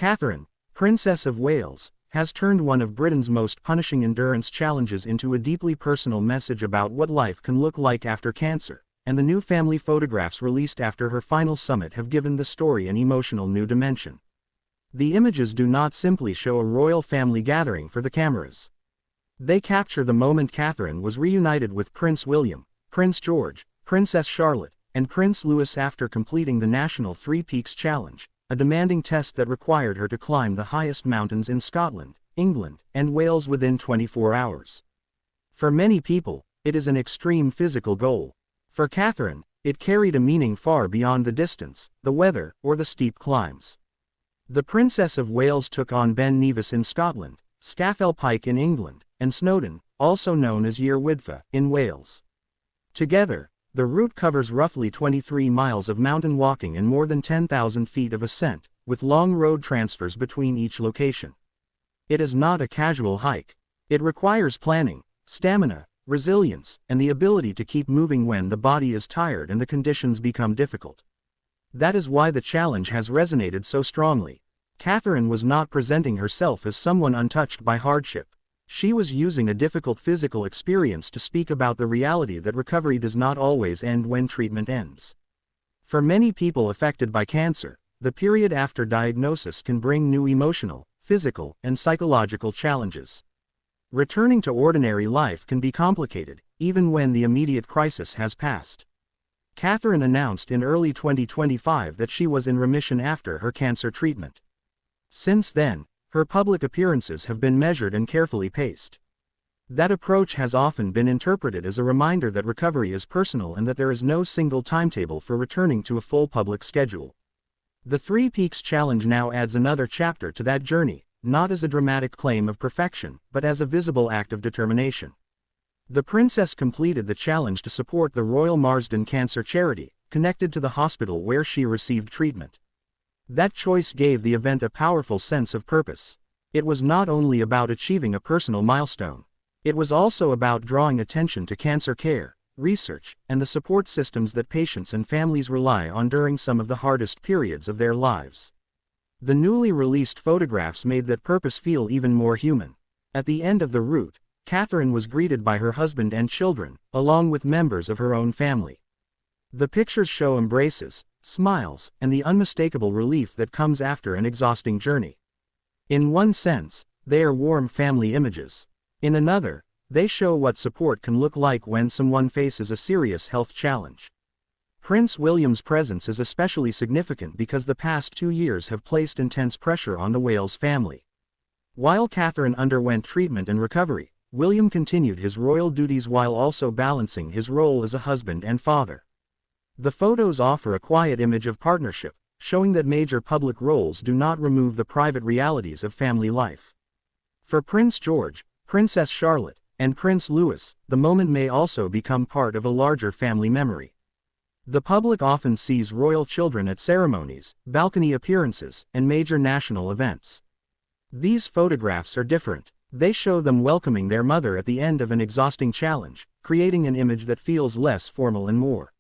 Catherine, Princess of Wales, has turned one of Britain's most punishing endurance challenges into a deeply personal message about what life can look like after cancer, and the new family photographs released after her final summit have given the story an emotional new dimension. The images do not simply show a royal family gathering for the cameras. They capture the moment Catherine was reunited with Prince William, Prince George, Princess Charlotte, and Prince Louis after completing the National Three Peaks Challenge, a demanding test that required her to climb the highest mountains in Scotland, England, and Wales within 24 hours. For many people, it is an extreme physical goal. For Catherine, it carried a meaning far beyond the distance, the weather, or the steep climbs. The Princess of Wales took on Ben Nevis in Scotland, Scafell Pike in England, and Snowdon, also known as Yr Wydfa, in Wales. Together, the route covers roughly 23 miles of mountain walking and more than 10,000 feet of ascent, with long road transfers between each location. It is not a casual hike. It requires planning, stamina, resilience, and the ability to keep moving when the body is tired and the conditions become difficult. That is why the challenge has resonated so strongly. Catherine was not presenting herself as someone untouched by hardship. She was using a difficult physical experience to speak about the reality that recovery does not always end when treatment ends. For many people affected by cancer, the period after diagnosis can bring new emotional, physical, and psychological challenges. Returning to ordinary life can be complicated, even when the immediate crisis has passed. Catherine announced in early 2025 that she was in remission after her cancer treatment. Since then, her public appearances have been measured and carefully paced. That approach has often been interpreted as a reminder that recovery is personal and that there is no single timetable for returning to a full public schedule. The Three Peaks Challenge now adds another chapter to that journey, not as a dramatic claim of perfection, but as a visible act of determination. The princess completed the challenge to support the Royal Marsden Cancer Charity, connected to the hospital where she received treatment. That choice gave the event a powerful sense of purpose. It was not only about achieving a personal milestone. It was also about drawing attention to cancer care, research, and the support systems that patients and families rely on during some of the hardest periods of their lives. The newly released photographs made that purpose feel even more human. At the end of the route, Catherine was greeted by her husband and children, along with members of her own family. The pictures show embraces, smiles, and the unmistakable relief that comes after an exhausting journey. In one sense, they are warm family images. In another, they show what support can look like when someone faces a serious health challenge. Prince William's presence is especially significant because the past 2 years have placed intense pressure on the Wales family. While Catherine underwent treatment and recovery, William continued his royal duties while also balancing his role as a husband and father. The photos offer a quiet image of partnership, showing that major public roles do not remove the private realities of family life. For Prince George, Princess Charlotte, and Prince Louis, the moment may also become part of a larger family memory. The public often sees royal children at ceremonies, balcony appearances, and major national events. These photographs are different. They show them welcoming their mother at the end of an exhausting challenge, creating an image that feels less formal and more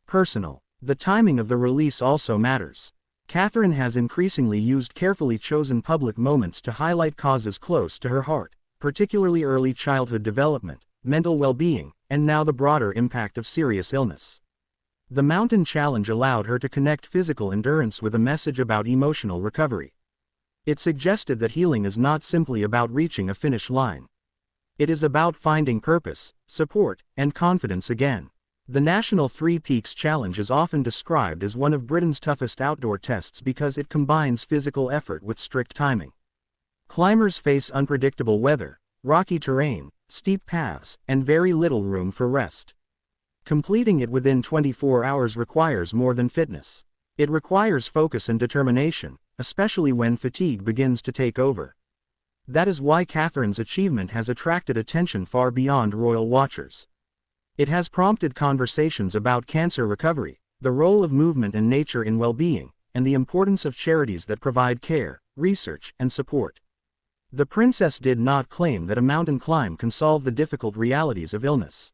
personal. The timing of the release also matters. Catherine has increasingly used carefully chosen public moments to highlight causes close to her heart, particularly early childhood development, mental well-being, and now the broader impact of serious illness. The mountain challenge allowed her to connect physical endurance with a message about emotional recovery. It suggested that healing is not simply about reaching a finish line. It is about finding purpose, support, and confidence again. The National Three Peaks Challenge is often described as one of Britain's toughest outdoor tests because it combines physical effort with strict timing. Climbers face unpredictable weather, rocky terrain, steep paths, and very little room for rest. Completing it within 24 hours requires more than fitness. It requires focus and determination, especially when fatigue begins to take over. That is why Catherine's achievement has attracted attention far beyond royal watchers. It has prompted conversations about cancer recovery, the role of movement and nature in well-being, and the importance of charities that provide care, research, and support. The princess did not claim that a mountain climb can solve the difficult realities of illness.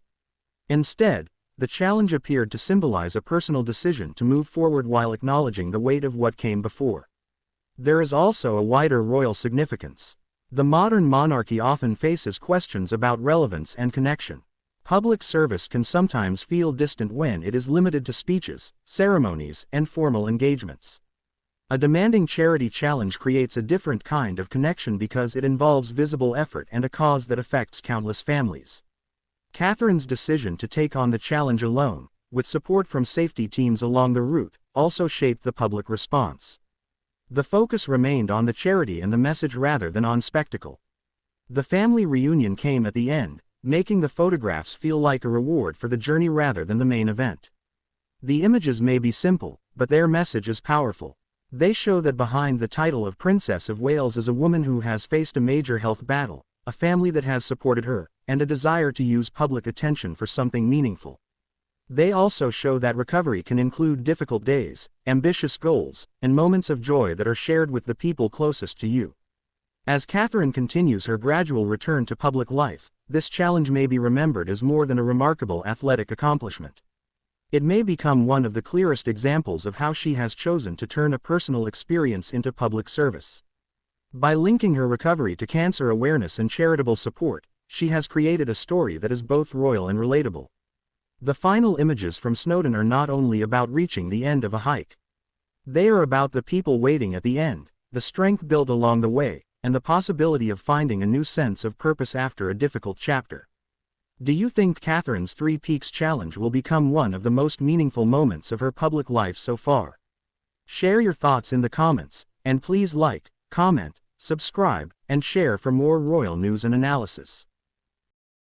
Instead, the challenge appeared to symbolize a personal decision to move forward while acknowledging the weight of what came before. There is also a wider royal significance. The modern monarchy often faces questions about relevance and connection. Public service can sometimes feel distant when it is limited to speeches, ceremonies, and formal engagements. A demanding charity challenge creates a different kind of connection because it involves visible effort and a cause that affects countless families. Catherine's decision to take on the challenge alone, with support from safety teams along the route, also shaped the public response. The focus remained on the charity and the message rather than on spectacle. The family reunion came at the end, making the photographs feel like a reward for the journey rather than the main event. The images may be simple, but their message is powerful. They show that behind the title of Princess of Wales is a woman who has faced a major health battle, a family that has supported her, and a desire to use public attention for something meaningful. They also show that recovery can include difficult days, ambitious goals, and moments of joy that are shared with the people closest to you. As Catherine continues her gradual return to public life, this challenge may be remembered as more than a remarkable athletic accomplishment. It may become one of the clearest examples of how she has chosen to turn a personal experience into public service. By linking her recovery to cancer awareness and charitable support, she has created a story that is both royal and relatable. The final images from Snowdon are not only about reaching the end of a hike. They are about the people waiting at the end, the strength built along the way, and the possibility of finding a new sense of purpose after a difficult chapter. Do you think Catherine's Three Peaks Challenge will become one of the most meaningful moments of her public life so far? Share your thoughts in the comments, and please like, comment, subscribe, and share for more royal news and analysis.